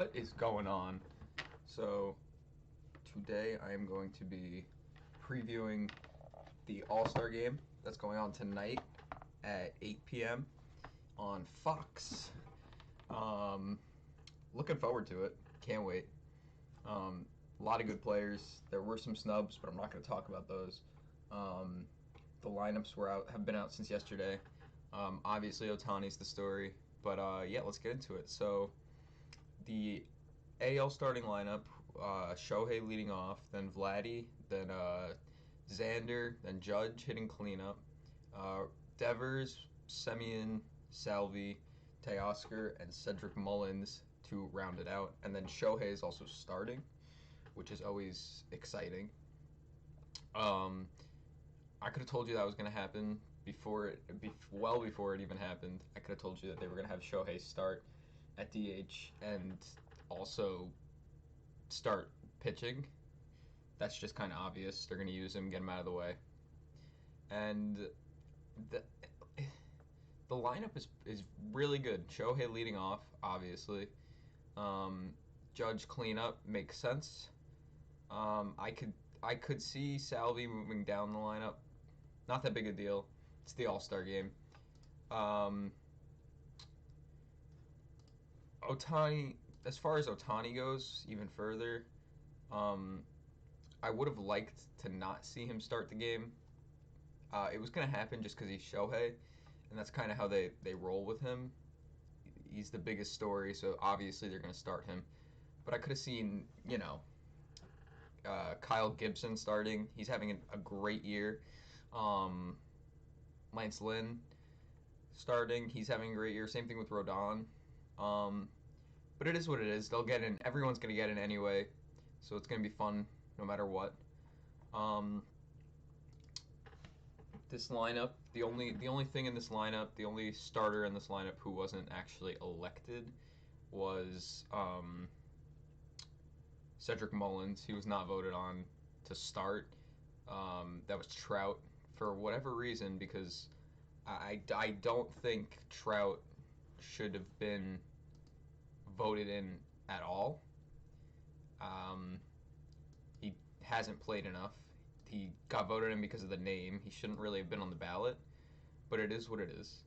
What is going on? So today I am going to be previewing the All-Star game that's going on tonight at 8 p.m. on Fox. Looking forward to it. Can't wait. A lot of good players. There were some snubs, but I'm not going to talk about those. The lineups have been out since yesterday. Obviously, Ohtani's the story, but yeah, let's get into it. So the AL starting lineup: Shohei leading off, then Vladdy, then Xander, then Judge hitting cleanup, Devers, Semien, Salvi, Teoscar, and Cedric Mullins to round it out, and then Shohei is also starting, which is always exciting. I could have told you that was going to happen well before it even happened. I could have told you that they were going to have Shohei start at DH and also start pitching. That's just kind of obvious. They're going to use him, get him out of the way. And the lineup is really good. Shohei leading off, obviously. Judge cleanup makes sense. I could see Salvi moving down the lineup. Not that big a deal. It's the All-Star game. Ohtani, as far as Ohtani goes, even further, I would have liked to not see him start the game. It was going to happen just because he's Shohei, and that's kind of how they roll with him. He's the biggest story, so obviously they're going to start him. But I could have seen, Kyle Gibson starting. He's having a great year. Lance Lynn starting. He's having a great year. Same thing with Rodon. But it is what it is. They'll get in. Everyone's going to get in anyway, so it's going to be fun no matter what. This lineup, the only thing in this lineup, the only starter in this lineup who wasn't actually elected was Cedric Mullins. He was not voted on to start. That was Trout for whatever reason, because I don't think Trout should have been voted in at all. He hasn't played enough. He got voted in because of the name. He shouldn't really have been on the ballot, but it is what it is.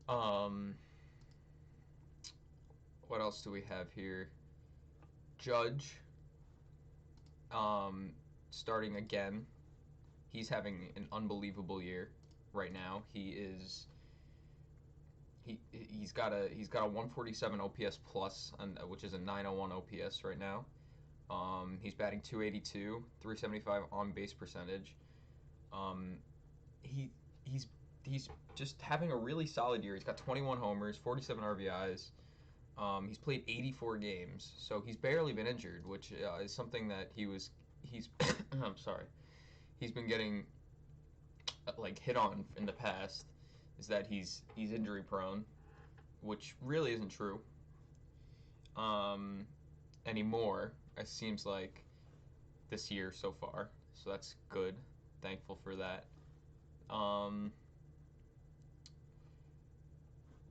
What else do we have here? Judge, starting again. He's having an unbelievable year right now. He's got a 147 OPS plus, which is a 901 OPS right now. He's batting 282, 375 on base percentage. He's just having a really solid year. He's got 21 homers, 47 RBIs. He's played 84 games, so he's barely been injured, which is something that he's I'm sorry. He's been getting hit on in the past, is that he's injury prone, which really isn't true anymore. It seems like this year so far, so that's good. Thankful for that.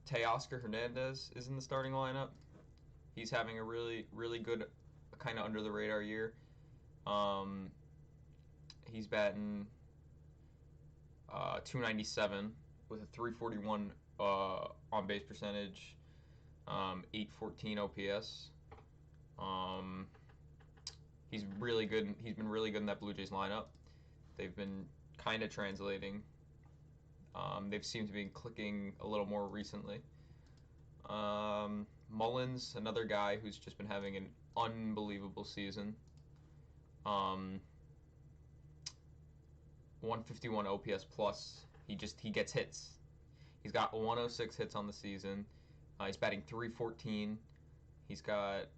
Teoscar Hernandez is in the starting lineup. He's having a really, really good, kind of under the radar year. He's batting 297 with a 341 on base percentage, 814 OPS. He's really good. He's been really good in that Blue Jays lineup. They've been kind of translating. They've seemed to be clicking a little more recently. Mullins, another guy who's just been having an unbelievable season. 151 OPS plus. He gets hits. He's got 106 hits on the season. He's batting 314. He's got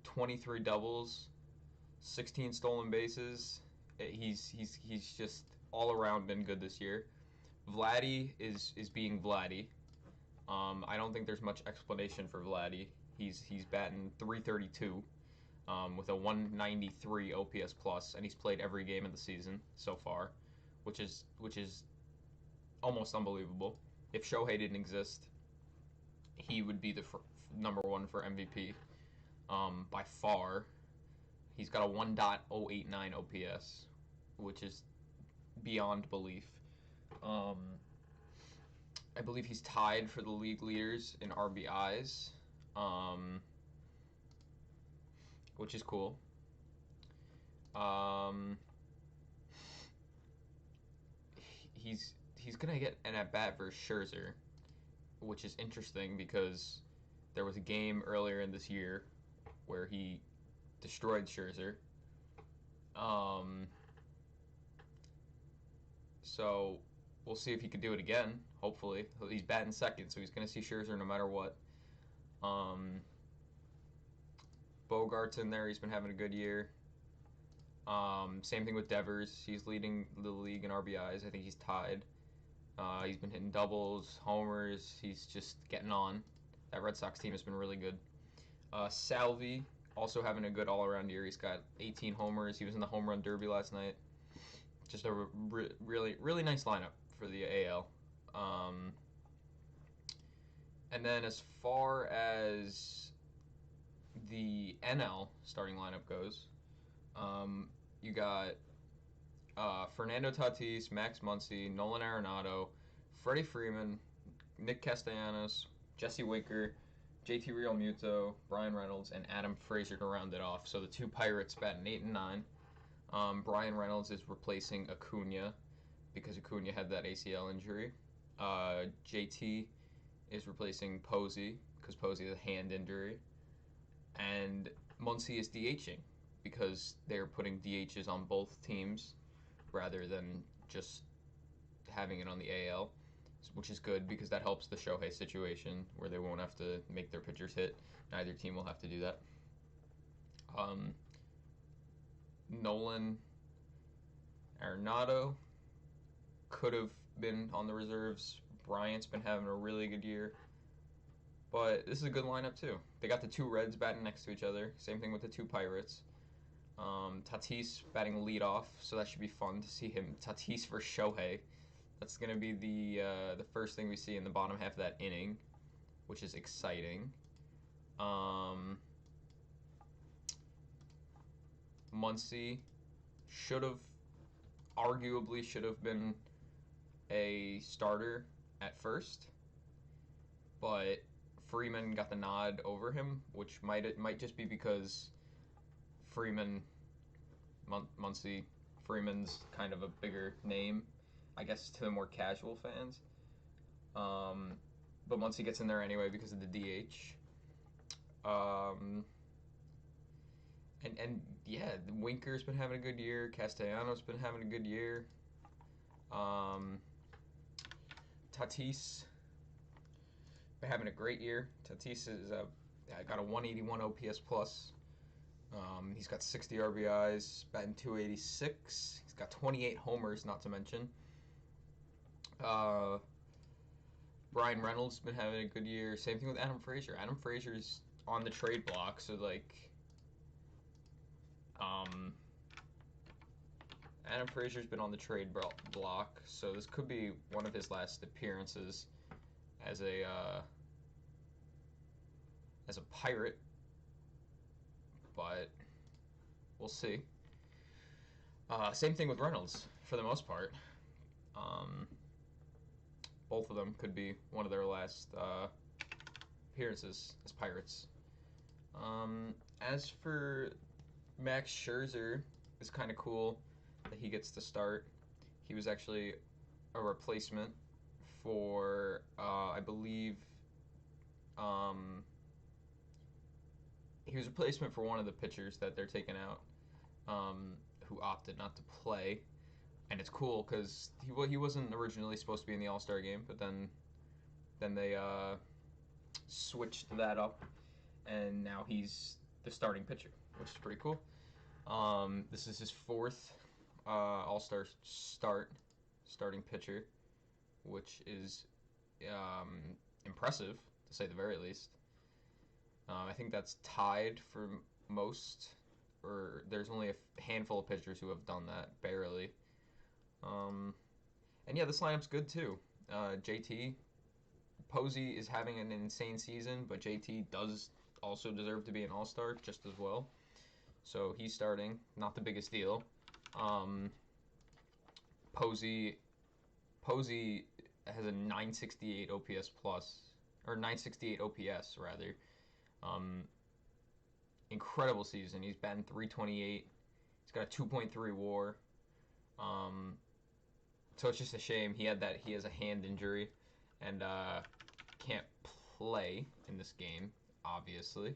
23 doubles, 16 stolen bases. He's just all around been good this year. Vladdy is being Vladdy. I don't think there's much explanation for Vladdy. He's batting 332 with a 193 OPS plus, and he's played every game of the season so far, which is almost unbelievable. If Shohei didn't exist, he would be the number one for MVP. by far. He's got a 1.089 OPS, which is beyond belief. I believe he's tied for the league leaders in RBIs, which is cool. He's gonna get an at bat versus Scherzer, which is interesting because there was a game earlier in this year where he destroyed Scherzer. So we'll see if he could do it again. Hopefully, he's batting second, so he's gonna see Scherzer no matter what. Bogart's in there. He's been having a good year. Same thing with Devers. He's leading the league in RBIs. I think he's tied. He's been hitting doubles, homers. He's just getting on. That Red Sox team has been really good. Salvi also having a good all-around year. He's got 18 homers. He was in the home run derby last night. Just a really, really nice lineup for the AL. And then as far as the NL starting lineup goes, you got Fernando Tatis, Max Muncy, Nolan Arenado, Freddie Freeman, Nick Castellanos, Jesse Winker, JT Realmuto, Brian Reynolds, and Adam Frazier to round it off. So the two Pirates batting 8 and 9. Brian Reynolds is replacing Acuna because Acuna had that ACL injury. JT is replacing Posey because Posey has a hand injury. And Muncy is DHing because they're putting DHs on both teams rather than just having it on the AL, which is good because that helps the Shohei situation where they won't have to make their pitchers hit. Neither team will have to do that. Nolan Arenado could have been on the reserves. Bryant's been having a really good year. But this is a good lineup too. They got the two Reds batting next to each other. Same thing with the two Pirates. Tatis batting leadoff, so that should be fun to see him. Tatis for Shohei. That's going to be the first thing we see in the bottom half of that inning, which is exciting. Muncy arguably should have been a starter at first, but Freeman got the nod over him, which might just be because Muncy, Freeman's kind of a bigger name, I guess, to the more casual fans. But Muncy gets in there anyway because of the DH. And yeah, Winker's been having a good year. Castellanos been having a good year. Tatis been having a great year. Tatis is got a 181 OPS plus. He's got 60 RBIs, batting 286. He's got 28 homers, not to mention. Brian Reynolds been having a good year. Same thing with Adam Frazier. Adam Frazier's on the trade block, so Adam Frazier's been on the trade block, so this could be one of his last appearances as a Pirate, but we'll see. Same thing with Reynolds for the most part. Both of them could be one of their last appearances as Pirates. As for Max Scherzer, it's kind of cool that he gets to start. He was actually a replacement for, I believe, he was a replacement for one of the pitchers that they're taking out, who opted not to play. And it's cool because he wasn't originally supposed to be in the All-Star game, but then they switched that up, and now he's the starting pitcher, which is pretty cool. This is his fourth All-Star starting pitcher, which is impressive, to say the very least. I think that's tied for most, or there's only a handful of pitchers who have done that, barely. And yeah, this lineup's good too. JT, Posey is having an insane season, but JT does also deserved to be an All-Star just as well. So he's starting. Not the biggest deal. Um, Posey Posey has a 968 OPS plus, or 968 OPS rather. Um, Incredible season. He's batting 328. He's got a 2.3 WAR. Um, so it's just a shame he has a hand injury and can't play in this game, obviously.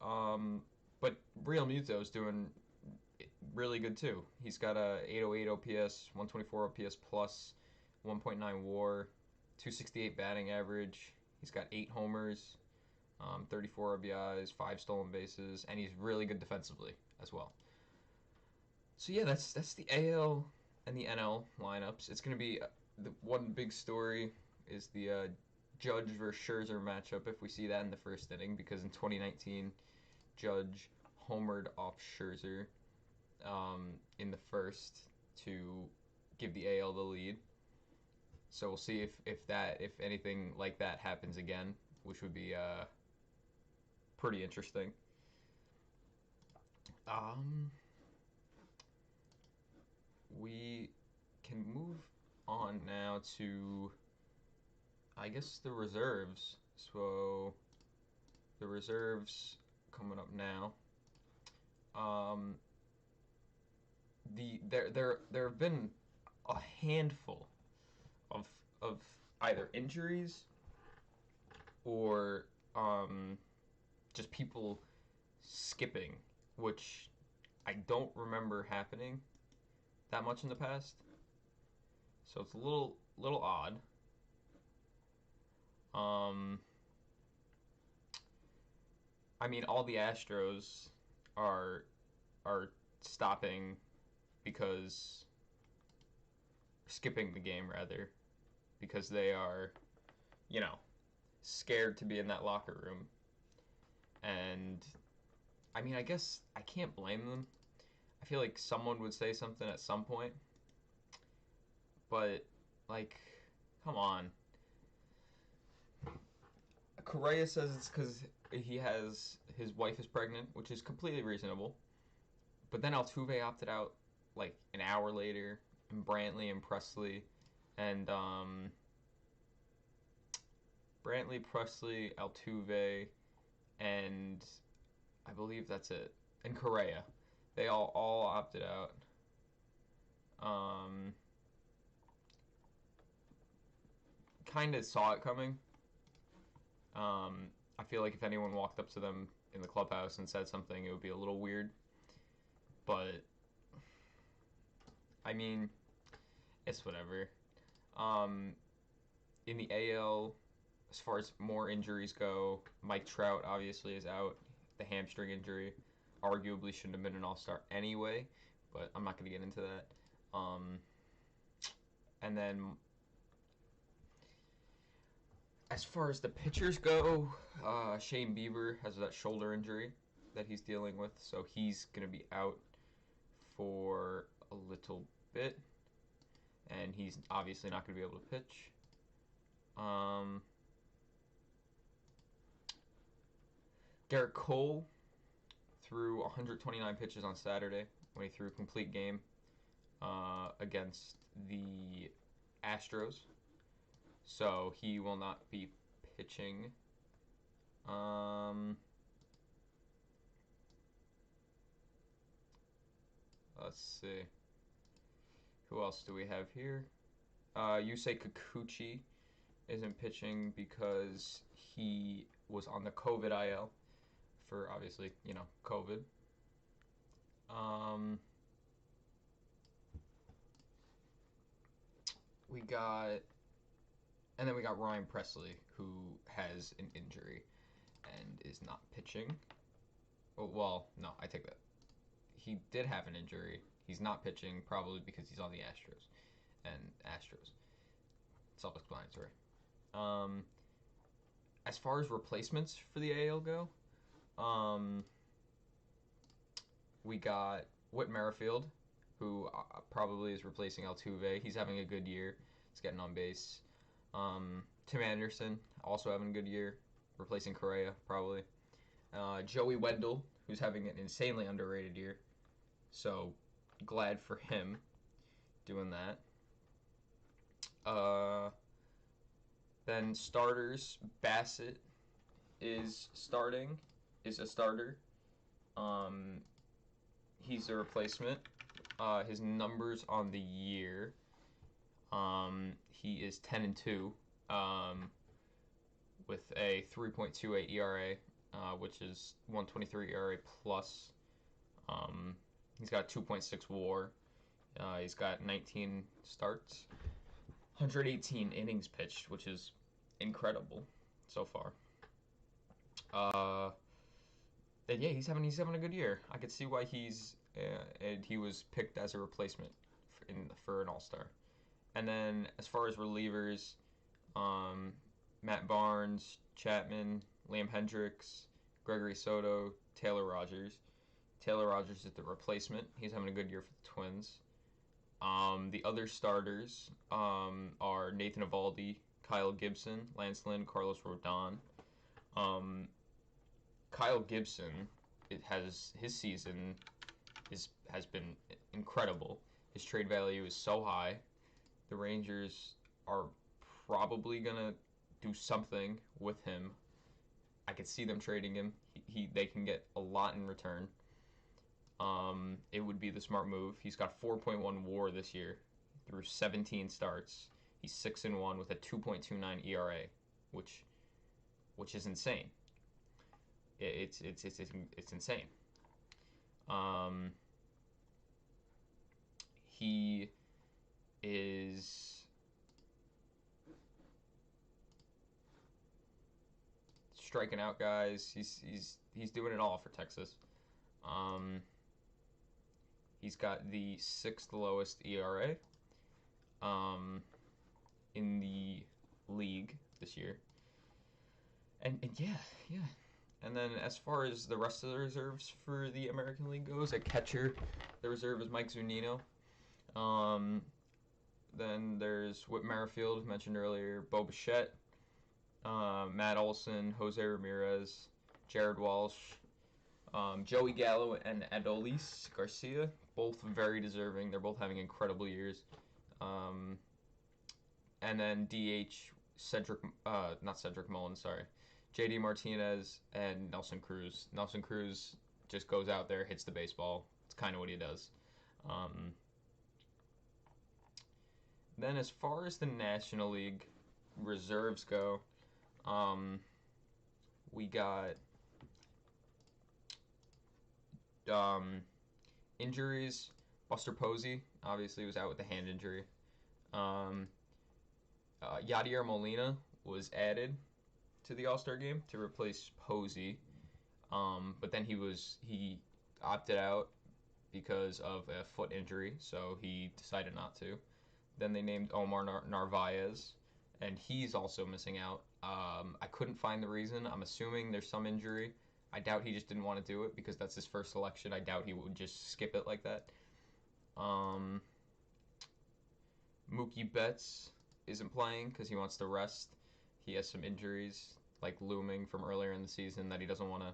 But Real Muto is doing really good too. He's got a 808 OPS, 124 OPS plus, 1.9 WAR, 268 batting average. He's got 8 homers, 34 RBIs, 5 stolen bases, and he's really good defensively as well. So yeah, that's the AL and the NL lineups. It's gonna be the one big story is the Judge versus Scherzer matchup if we see that in the first inning, because in 2019 Judge homered off Scherzer in the first to give the AL the lead. So we'll see if anything like that happens again, which would be pretty interesting. We can move on now to, I guess, the reserves. So the reserves coming up now. There have been a handful of of either injuries or just people skipping, which I don't remember happening that much in the past. So it's a little odd. I mean, all the Astros are are stopping because skipping the game rather because they are, you know, scared to be in that locker room. And I mean, I guess I can't blame them. I feel like someone would say something at some point, but like, come on. Correa says it's because his wife is pregnant, which is completely reasonable. But then Altuve opted out like an hour later, and Brantley and Presley, and Altuve, and I believe that's it, and Correa. They all opted out. Kind of saw it coming. I feel like if anyone walked up to them in the clubhouse and said something, it would be a little weird. But I mean, it's whatever. In the AL, as far as more injuries go, Mike Trout obviously is out. The hamstring injury arguably shouldn't have been an all-star anyway, but I'm not going to get into that. And then as far as the pitchers go, Shane Bieber has that shoulder injury that he's dealing with, so he's going to be out for a little bit, and he's obviously not going to be able to pitch. Garrett Cole threw 129 pitches on Saturday when he threw a complete game against the Astros. So he will not be pitching. Let's see. Who else do we have here? Yusei Kikuchi isn't pitching because he was on the COVID IL for obviously, COVID. We got, and then we got Ryan Presley, who has an injury and is not pitching. Oh, well, no, I take that. He did have an injury. He's not pitching, probably because he's on the Astros. And Astros. Self-explanatory. As far as replacements for the AL go, we got Whit Merrifield, who probably is replacing Altuve. He's having a good year. He's getting on base. Tim Anderson, also having a good year, replacing Correa, probably. Joey Wendell, who's having an insanely underrated year. So glad for him doing that. Then starters, Bassett is starting, is a starter. Um, he's a replacement. His numbers on the year, he is 10-2, with a 3.28 ERA, which is 1.23 ERA plus. He's got 2.6 WAR. He's got 19 starts, 118 innings pitched, which is incredible so far. And yeah, he's having a good year. I could see why and he was picked as a replacement for an All-Star. And then as far as relievers, Matt Barnes, Chapman, Liam Hendricks, Gregory Soto, Taylor Rogers. Taylor Rogers is the replacement. He's having a good year for the Twins. The other starters are Nathan Eovaldi, Kyle Gibson, Lance Lynn, Carlos Rodon. Kyle Gibson, his season has been incredible. His trade value is so high. The Rangers are probably gonna do something with him. I could see them trading him. They can get a lot in return. It would be the smart move. He's got 4.1 WAR this year through 17 starts. He's 6-1 with a 2.29 ERA, which is insane. It's insane. He is striking out guys. He's doing it all for Texas. He's got the 6th lowest ERA in the league this year. And yeah. And then as far as the rest of the reserves for the American League goes, at catcher, the reserve is Mike Zunino. Then there's Whit Merrifield, mentioned earlier, Bo Bichette, Matt Olson, Jose Ramirez, Jared Walsh, Joey Gallo, and Adolis Garcia, both very deserving. They're both having incredible years. And then DH, not Cedric Mullins, sorry. JD Martinez and Nelson Cruz. Nelson Cruz just goes out there, hits the baseball. It's kind of what he does. Then as far as the National League reserves go, we got injuries. Buster Posey obviously was out with a hand injury. Yadier Molina was added to the All-Star game to replace Posey, but then he opted out because of a foot injury, so he decided not to. Then they named Omar Narvaez, and he's also missing out. I couldn't find the reason. I'm assuming there's some injury. I doubt he just didn't want to do it because that's his first selection. I doubt he would just skip it like that. Mookie Betts isn't playing because he wants to rest. He has some injuries like looming from earlier in the season that he doesn't want to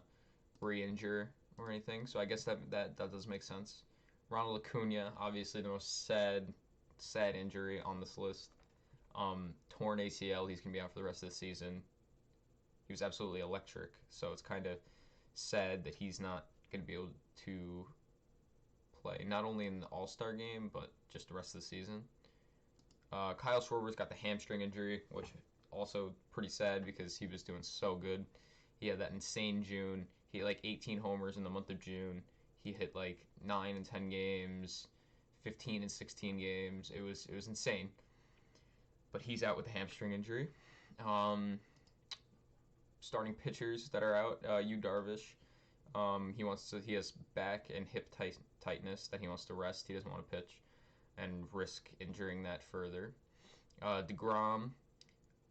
re-injure or anything. So I guess that does make sense. Ronald Acuna, obviously the most sad injury on this list. Torn ACL. He's going to be out for the rest of the season. He was absolutely electric. So it's kind of sad that he's not going to be able to play, not only in the All-Star game, but just the rest of the season. Kyle Schwarber's got the hamstring injury, which also pretty sad because he was doing so good. He had that insane June. He hit like 18 homers in the month of June. He hit like 9 and 10 games, 15 and 16 games. It was insane. But he's out with a hamstring injury. Starting pitchers that are out, Yu Darvish. He has back and hip tightness that he wants to rest. He doesn't want to pitch and risk injuring that further. DeGrom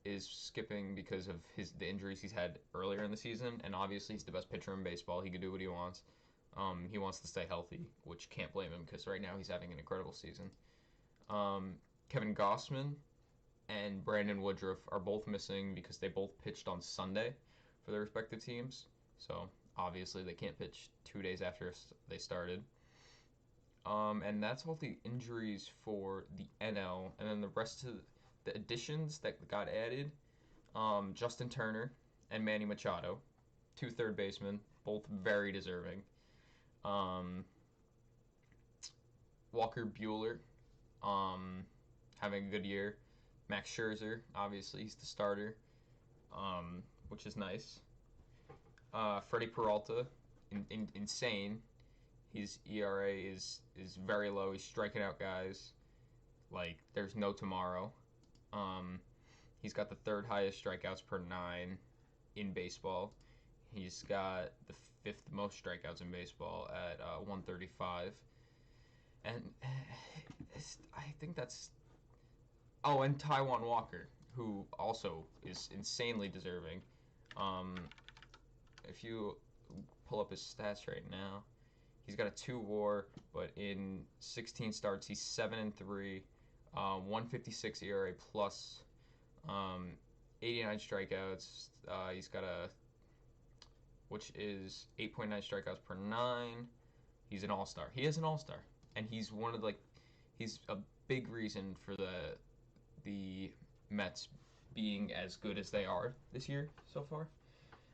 is skipping because of the injuries he's had earlier in the season, and obviously he's the best pitcher in baseball. He can do what he wants. He wants to stay healthy, which can't blame him because right now he's having an incredible season. Kevin Gausman and Brandon Woodruff are both missing because they both pitched on Sunday for their respective teams. So Obviously, they can't pitch 2 days after they started. And that's all the injuries for the NL. And then the rest of the additions that got added, Justin Turner and Manny Machado, two third basemen, both very deserving. Um, Walker Bueller, um, having a good year. Max Scherzer, obviously, he's the starter, which is nice. Freddie Peralta, insane. His ERA is very low. He's striking out guys like there's no tomorrow. Um, he's got the third highest strikeouts per nine in baseball. He's got the fifth most strikeouts in baseball at 135. And I think that's. Oh, and Taiwan Walker, who also is insanely deserving. Um, if you pull up his stats right now, he's got a 2 WAR, but in 16 starts, he's 7-3, 156 ERA plus, 89 strikeouts. He's got which is 8.9 strikeouts per nine. He's an all-star. He is an all-star, and he's he's a big reason for the Mets being as good as they are this year so far.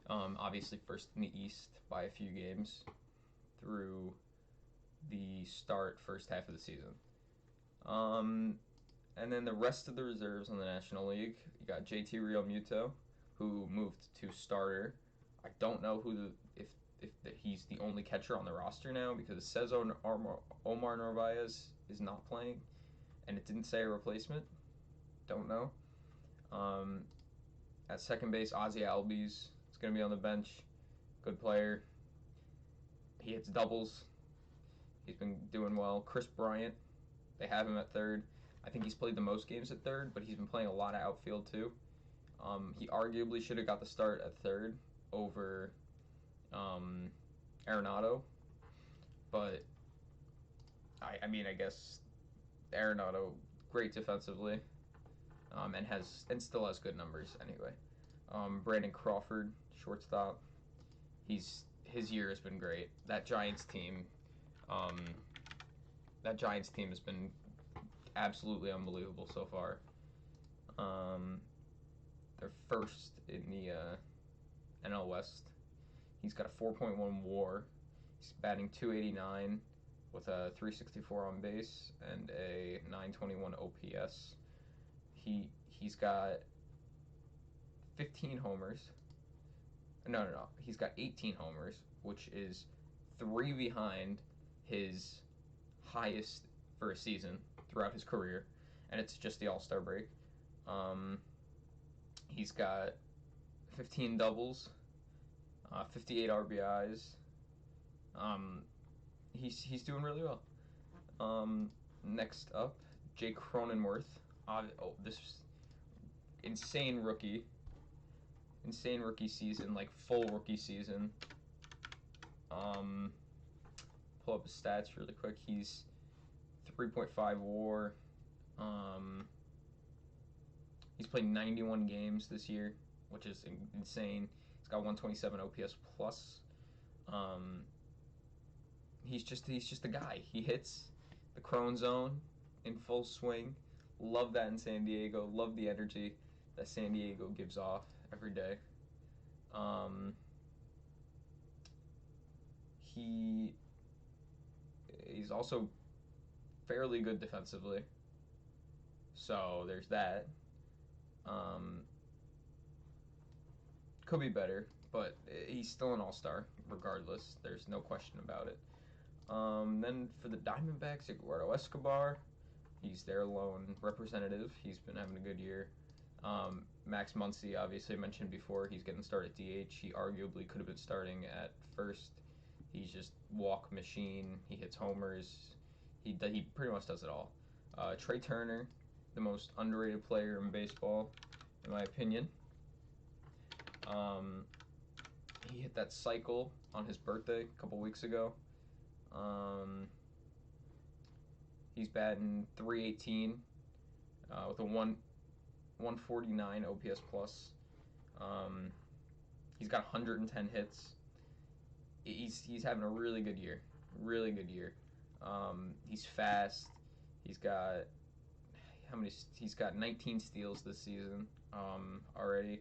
Obviously, first in the East by a few games through the first half of the season. And then the rest of the reserves in the National League, you got JT Realmuto, who moved to starter. I don't know if he's the only catcher on the roster now because it says Omar Narvaez is not playing, and it didn't say a replacement. Don't know. At second base, Ozzie Albies is going to be on the bench. Good player. He hits doubles. He's been doing well. Chris Bryant, they have him at third. I think he's played the most games at third, but he's been playing a lot of outfield too. He arguably should have got the start at third over Arenado, but I guess Arenado great defensively, and still has good numbers anyway. Brandon Crawford, shortstop. His year has been great. That Giants team has been absolutely unbelievable so far. They're first in the NL West. He's got a 4.1 WAR. He's batting 289 with a 364 on base and a 921 OPS. He's got 15 homers. No. He's got 18 homers, which is 3 behind his highest for a season throughout his career, and it's just the All-Star break. He's got 15 doubles, 58 RBIs. He's doing really well. Next up, Jake Cronenworth. This insane rookie season, like full rookie season. Pull up his stats really quick. He's 3.5 WAR. He's played 91 games this year, which is insane. He's got 127 OPS plus. He's just a guy. He hits the Crone Zone in full swing. Love that in San Diego. Love the energy that San Diego gives off every day. He's also fairly good defensively. So there's that. Could be better, but he's still an all-star regardless. There's no question about it. Then for the Diamondbacks, Eduardo Escobar. He's their lone representative. He's been having a good year. Max Muncy, obviously mentioned before, he's getting started at DH. He arguably could have been starting at first. He's just walk machine. He hits homers. He pretty much does it all. Trey Turner, the most underrated player in baseball, in my opinion. He hit that cycle on his birthday a couple weeks ago. He's batting 318 with a 149 OPS plus. He's got 110 hits. he's having a really good year, really good year. He's fast. He's got how many? He's got 19 steals this season already,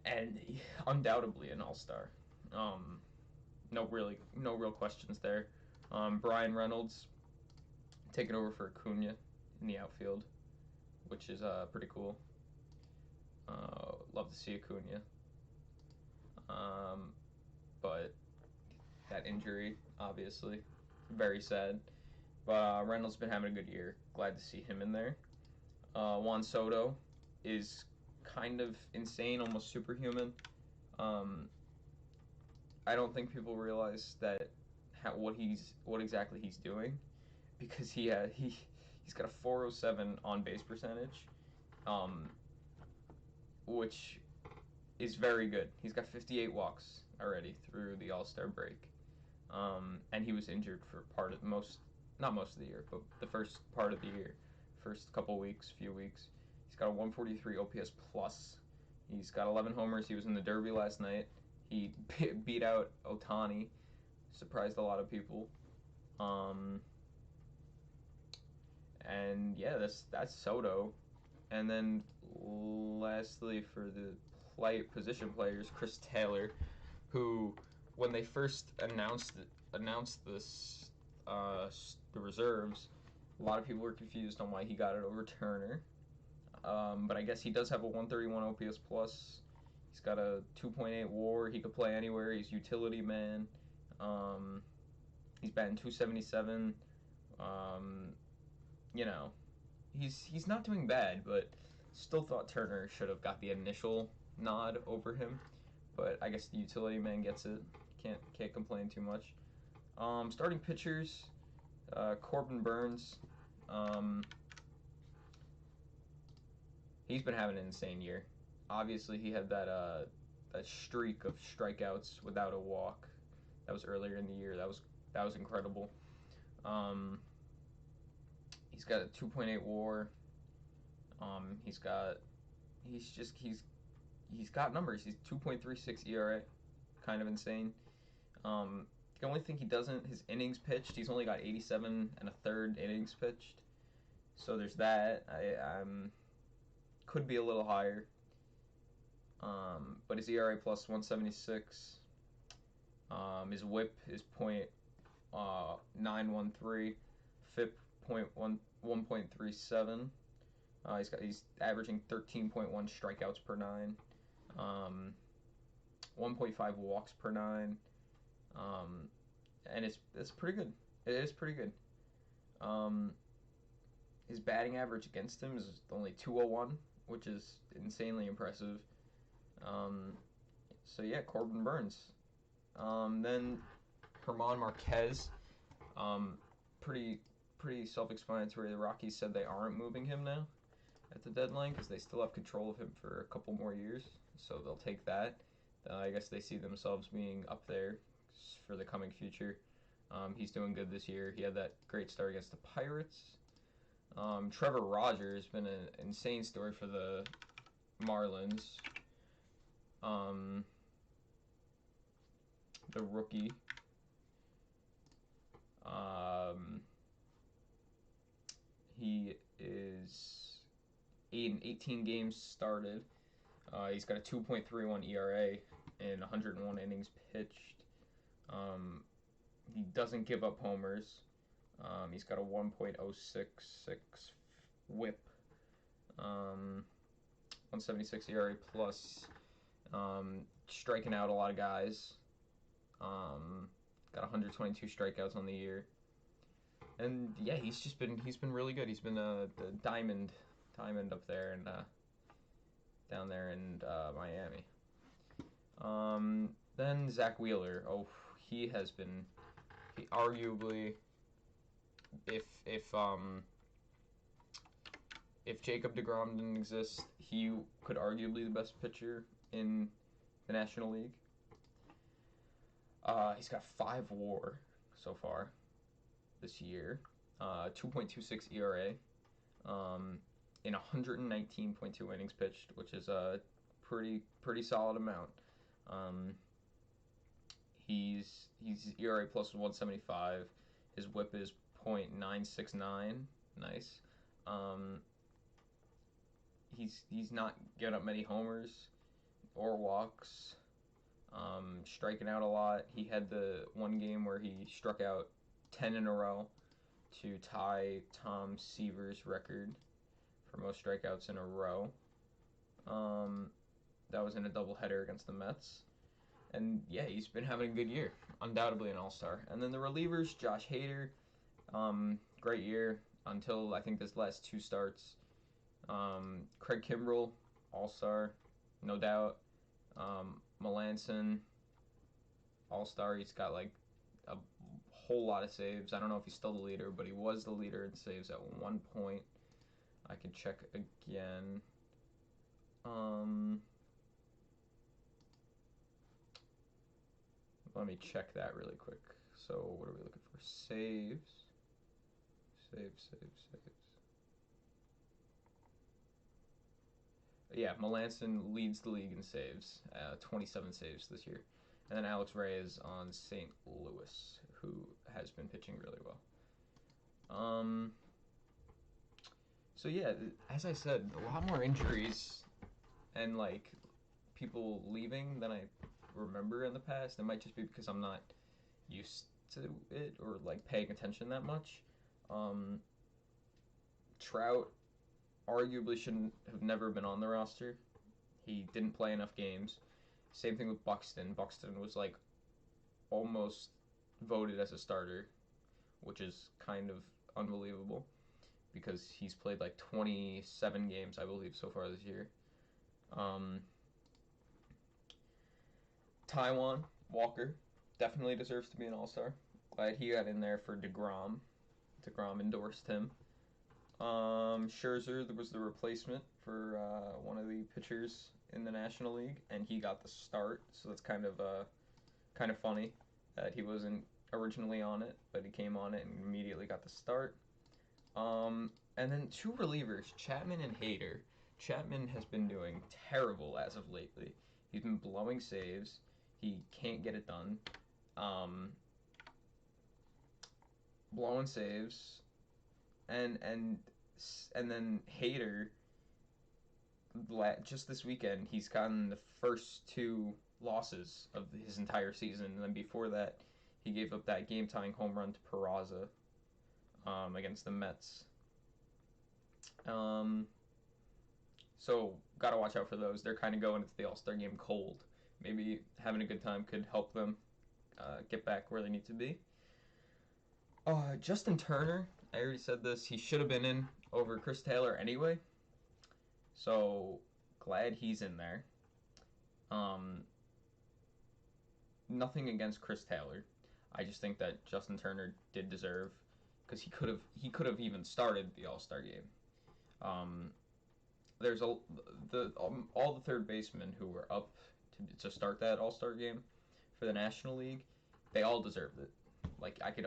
and undoubtedly an all-star. Um, no real questions there. Brian Reynolds taking over for Acuna in the outfield, which is pretty cool. Love to see Acuna. But that injury, obviously, very sad. But Reynolds been having a good year. Glad to see him in there. Juan Soto is kind of insane, almost superhuman. Um, I don't think people realize that what exactly he's doing because he's got a 407 on base percentage, um, which is very good. He's got 58 walks already through the All Star break, and he was injured for not most of the year, but the first part of the year, first couple weeks, few weeks. He's got a 143 OPS plus. He's got 11 homers. He was in the Derby last night. He beat out Otani, surprised a lot of people. Um, and yeah, that's Soto. And then lastly for the position players, Chris Taylor, who when they first announced this the reserves, a lot of people were confused on why he got it over Turner. But I guess he does have a 131 OPS plus. He's got a 2.8 WAR. He could play anywhere. He's utility man. Um, he's batting 277. Um, you know, he's not doing bad, but still thought Turner should have got the initial nod over him. But I guess the utility man gets it. Can't complain too much. Starting pitchers, Corbin Burns. He's been having an insane year. Obviously, he had that streak of strikeouts without a walk. That was earlier in the year. That was incredible. Um, he's got a 2.8 WAR. He's got he's got numbers. He's 2.36 ERA, kind of insane. The only thing he doesn't, his innings pitched, he's only got 87 and a third innings pitched. So there's that. I'm could be a little higher. But his ERA plus 176. His WHIP is .913. FIP 1.37. He's averaging 13.1 strikeouts per nine. 1.5 walks per nine. And it's pretty good. It is pretty good. His batting average against him is only 201, which is insanely impressive. So yeah, Corbin Burns. Then Herman Marquez. Pretty self-explanatory. The Rockies said they aren't moving him now at the deadline because they still have control of him for a couple more years. So they'll take that. I guess they see themselves being up there for the coming future. He's doing good this year. He had that great start against the Pirates. Trevor Rogers been an insane story for the Marlins. The rookie. He is in 18 games started. He's got a 2.31 ERA in 101 innings pitched. He doesn't give up homers. He's got a 1.066 WHIP. 176 ERA plus. Striking out a lot of guys. Got 122 strikeouts on the year. And yeah, he's been really good. He's been the diamond up there and down there in Miami. Then Zach Wheeler. Oh, he arguably, if Jacob deGrom didn't exist, he could arguably the best pitcher in the National League. He's got 5 WAR so far this year, 2.26 ERA, in 119.2 innings pitched, which is a pretty solid amount. He's ERA plus 175. His WHIP is .969. Nice. Um, he's not giving up many homers or walks. Striking out a lot. He had the one game where he struck out 10 in a row to tie Tom Seaver's record for most strikeouts in a row. That was in a doubleheader against the Mets. And yeah, he's been having a good year. Undoubtedly an all-star. And then the relievers, Josh Hader, great year until I think this last two starts. Craig Kimbrell, all-star, no doubt. Melanson, all-star. He's got like a whole lot of saves. I don't know if he's still the leader, but he was the leader in saves at one point. I could check again. Let me check that really quick. So what are we looking for? Saves. Saves. Yeah, Melanson leads the league in saves. 27 saves this year. And then Alex Reyes on St. Louis, who has been pitching really well. So yeah, as I said, a lot more injuries and like people leaving than I remember in the past. It might just be because I'm not used to it or like paying attention that much. Trout arguably shouldn't have never been on the roster. He didn't play enough games. Same thing with Buxton. Buxton was like almost voted as a starter, which is kind of unbelievable because he's played like 27 games, I believe, so far this year. Taijuan Walker definitely deserves to be an all-star. Glad he got in there for DeGrom. DeGrom endorsed him. Scherzer was the replacement for one of the pitchers in the National League, and he got the start. So that's kind of funny that he wasn't originally on it, but he came on it and immediately got the start. And then two relievers, Chapman and Hader. Chapman has been doing terrible as of lately. He's been blowing saves. He can't get it done. Blowing saves, and then Hader. Just this weekend, he's gotten the first two losses of his entire season, and then before that, he gave up that game-tying home run to Peraza against the Mets. So gotta watch out for those. They're kind of going into the All-Star game cold. Maybe having a good time could help them get back where they need to be. Justin Turner, I already said this. He should have been in over Chris Taylor anyway. So glad he's in there. Nothing against Chris Taylor. I just think that Justin Turner did deserve because he could have even started the All-Star game. There's all the third basemen who were up to start that All-Star game for the National League. They all deserved it. Like I could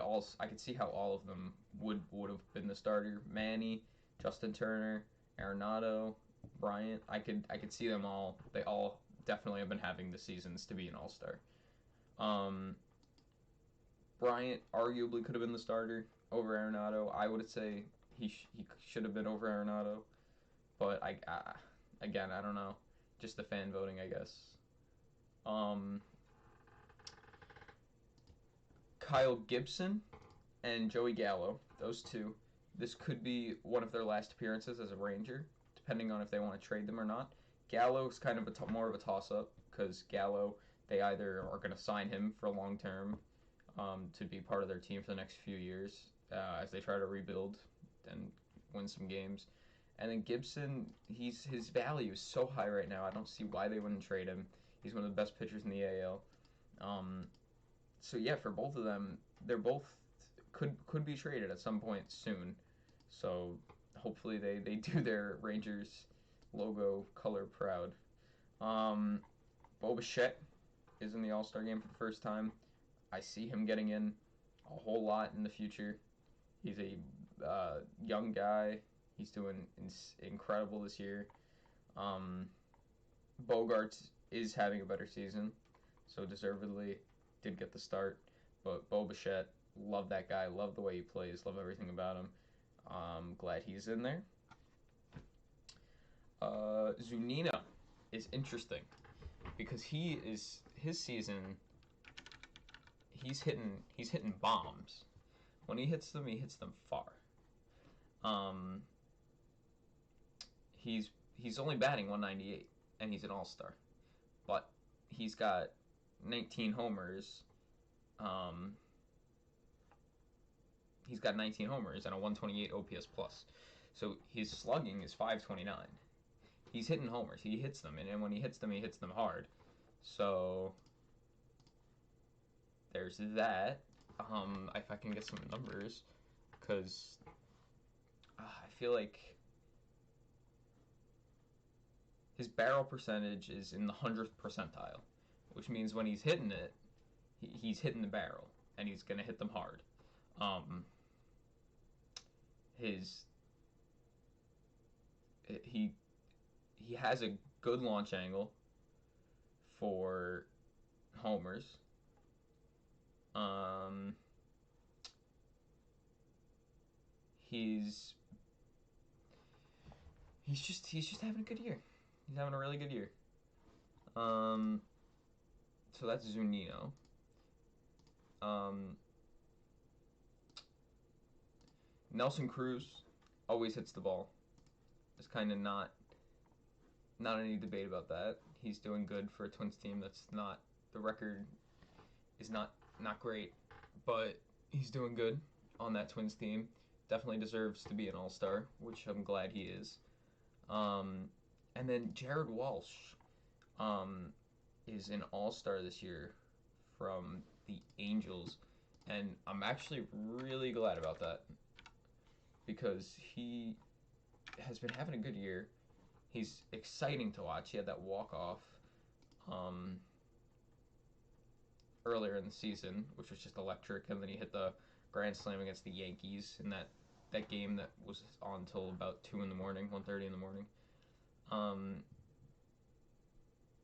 see how all of them would have been the starter. Manny, Justin Turner, Arenado, Bryant. I could see them all. They all definitely have been having the seasons to be an all-star. Bryant arguably could have been the starter over Arenado. I would say he should have been over Arenado, but again I don't know. Just the fan voting, I guess. Kyle Gibson and Joey Gallo, those two. This could be one of their last appearances as a Ranger, depending on if they want to trade them or not. Gallo is kind of more of a toss-up because Gallo, they either are going to sign him for long term to be part of their team for the next few years as they try to rebuild and win some games. And then Gibson, his value is so high right now. I don't see why they wouldn't trade him. He's one of the best pitchers in the AL. So yeah, for both of them, they're both could be traded at some point soon. So hopefully they do their Rangers logo color proud. Bo Bichette is in the All-Star game for the first time. I see him getting in a whole lot in the future. He's a young guy. He's doing incredible this year. Bogarts is having a better season, so deservedly did get the start, but Bo Bichette, love that guy, love the way he plays, love everything about him. Glad he's in there. Zunino is interesting because his season. He's hitting bombs. When he hits them far. Um, he's only batting 198, and he's an all-star, but he's got 19 homers. Um, he's got 19 homers and a 128 OPS plus. So his slugging is 529. He's hitting homers. He hits them, and when he hits them hard. So there's that. If I can get some numbers, because I feel like his barrel percentage is in the 100th percentile, which means when he's hitting it, he's hitting the barrel, and he's gonna hit them hard. Um, his he he has a good launch angle for homers. Um, he's he's just having a good year. He's having a really good year. So that's Zunino. Um, Nelson Cruz always hits the ball. There's kind of not any debate about that. He's doing good for a Twins team that's not, the record is not great, but he's doing good on that Twins team. Definitely deserves to be an all-star, which I'm glad he is. And then Jared Walsh is an all-star this year from the Angels, and I'm actually really glad about that because he has been having a good year. He's exciting to watch. He had that walk-off earlier in the season, which was just electric, and then he hit the grand slam against the Yankees in that game that was on until about 2 in the morning, 1:30 in the morning.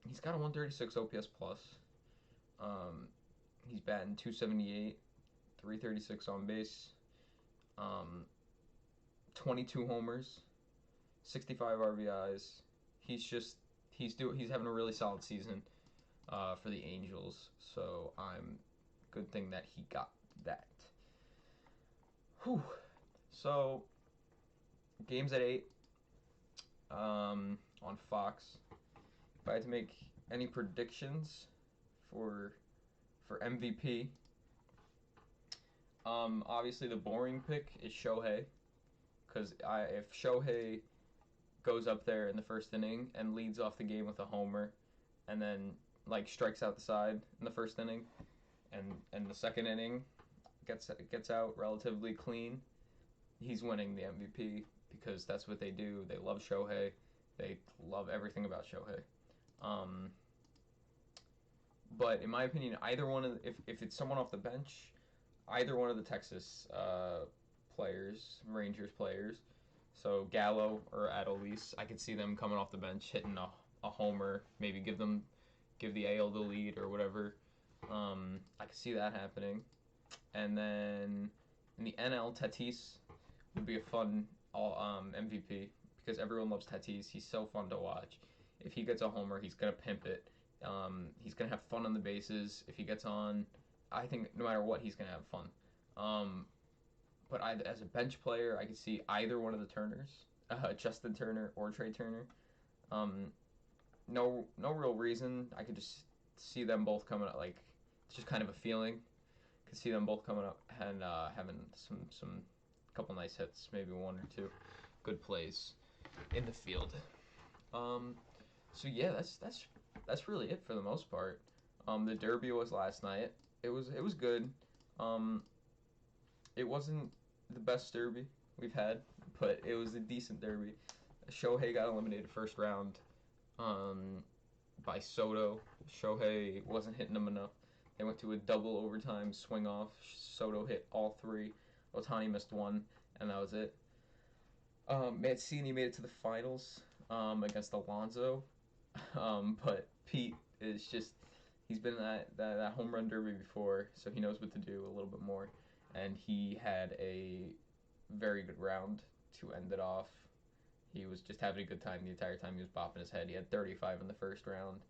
He's got a 136 OPS plus. He's batting 278, 336 on base, 22 homers, 65 RBIs. He's having a really solid season for the Angels. So good thing that he got that. Whew. So games at 8 on Fox. If I had to make any predictions for MVP, obviously the boring pick is Shohei, because if Shohei goes up there in the first inning and leads off the game with a homer, and then strikes out the side in the first inning, and the second inning gets out relatively clean, he's winning the MVP because that's what they do. They love Shohei. They love everything about Shohei. But in my opinion, either one of if it's someone off the bench, either one of the Texas Rangers players, so Gallo or Adolis, I could see them coming off the bench hitting a homer, maybe give the AL the lead or whatever. I could see that happening. And then in the NL, Tatis would be a fun MVP because everyone loves Tatis. He's so fun to watch. If he gets a homer, he's gonna pimp it. He's gonna have fun on the bases. If he gets on, I think no matter what, he's gonna have fun. But as a bench player, I could see either one of the Turners, Justin Turner or Trey Turner. No real reason. I could just see them both coming up. It's just kind of a feeling. Could see them both coming up and having some couple nice hits, maybe one or two good plays in the field. So yeah, that's really it for the most part. The Derby was last night. It was good. It wasn't the best Derby we've had, but it was a decent Derby. Shohei got eliminated first round by Soto. Shohei wasn't hitting him enough. They went to a double overtime swing off. Soto hit all three. Ohtani missed one, and that was it. Mancini made it to the finals against Alonso, but Pete is He's been in that home run derby before, so he knows what to do a little bit more. And he had a very good round to end it off. He was just having a good time the entire time he was bopping his head. He had 35 in the first round.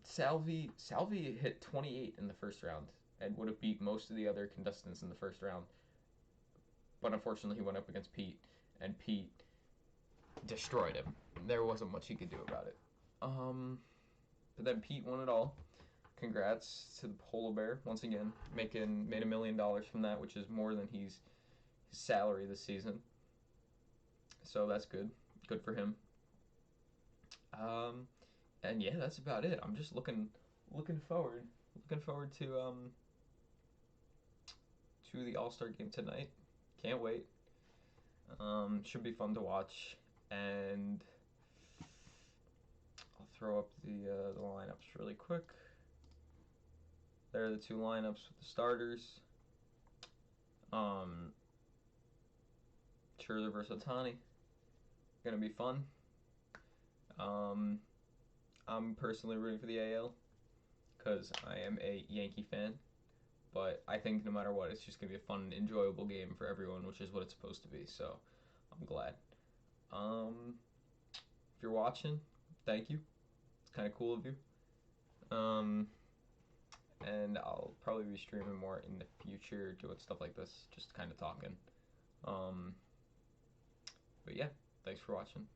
Salvi hit 28 in the first round and would have beat most of the other contestants in the first round. But unfortunately, he went up against Pete, and Pete destroyed him. There wasn't much he could do about it. But then Pete won it all. Congrats to the Polar Bear once again, made $1 million from that, which is more than his salary this season. So that's good. Good for him. And yeah, that's about it. I'm just looking forward to the All-Star game tonight. Can't wait. Should be fun to watch, and I'll throw up the lineups really quick. There are the two lineups with the starters. Scherzer versus Ohtani. Gonna be fun. I'm personally rooting for the AL because I am a Yankee fan. But I think no matter what, it's just gonna be a fun, enjoyable game for everyone, which is what it's supposed to be. So I'm glad. If you're watching, thank you. It's kind of cool of you. And I'll probably be streaming more in the future, doing stuff like this, just kind of talking. But yeah, thanks for watching.